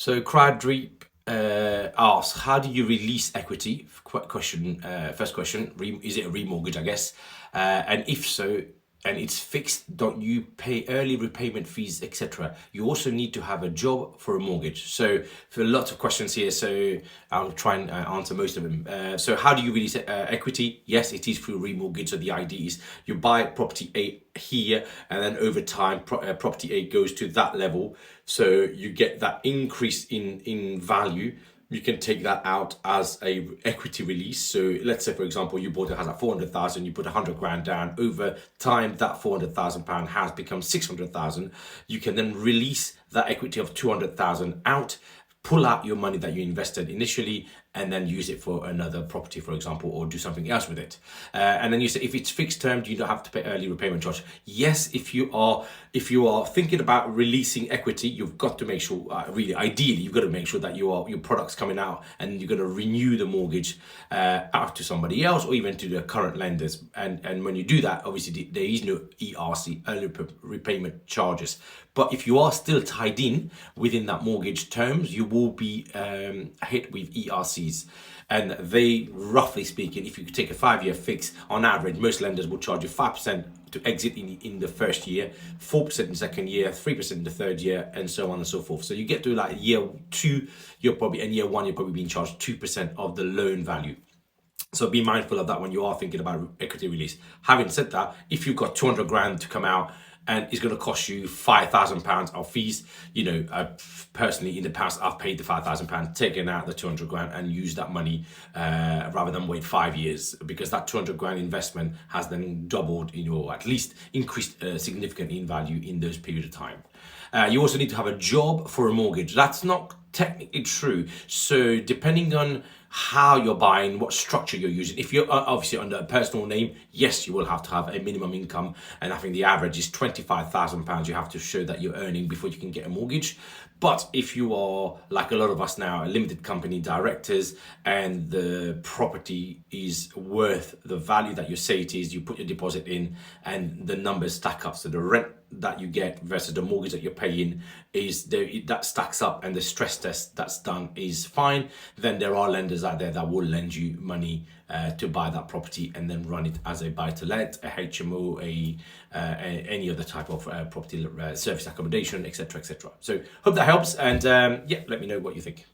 So Cradreep asks, how do you release equity? Question. First question: is it a remortgage? I guess. And if so, and it's fixed, don't you pay early repayment fees, etc.? You also need to have a job for a mortgage. So for lots of questions here, so I'll try and answer most of them. So how do you release equity? Yes, it is through remortgage. So the idea is you buy property A here, and then over time, property A goes to that level. So you get that increase in value. You can take that out as a equity release. So let's say, for example, you bought a house at 400,000, you put 100 grand down. Over time, that 400,000 pound house becomes 600,000. You can then release that equity of 200,000 out, pull out your money that you invested initially, and then use it for another property, for example, or do something else with it. And then you say, if it's fixed term, do you not have to pay early repayment charge? Yes, if you are thinking about releasing equity, you've got to make sure, really, ideally, you've got to make sure that your product's coming out and you're going to renew the mortgage out to somebody else or even to the current lenders. And when you do that, obviously there is no ERC, early repayment charges. But if you are still tied in within that mortgage terms, you will be hit with ERC. And they, roughly speaking, if you take a 5-year fix, on average, most lenders will charge you 5% to exit in the first year, 4% in the second year, 3% in the third year, and so on and so forth. So you get to like year 2, and year 1, you're probably being charged 2% of the loan value. So be mindful of that when you are thinking about equity release. Having said that, if you've got 200 grand to come out and it's going to cost you £5,000 of fees, personally in the past I've paid the £5,000, taken out the 200 grand and used that money rather than wait 5 years, because that 200 grand investment has then doubled or at least increased significantly in value in those periods of time. You also need to have a job for a mortgage. That's not technically true. So depending on how you're buying, what structure you're using. If you're obviously under a personal name, yes, you will have to have a minimum income. And I think the average is £25,000 you have to show that you're earning before you can get a mortgage. But if you are, like a lot of us now, a limited company directors, and the property is worth the value that you say it is, you put your deposit in and the numbers stack up. So the rent that you get versus the mortgage that you're paying that stacks up, and the stress test that's done is fine, then there are lenders out there that will lend you money to buy that property and then run it as a buy-to-let, a HMO, any other type of property service accommodation, etc., etc. So hope that helps, and let me know what you think.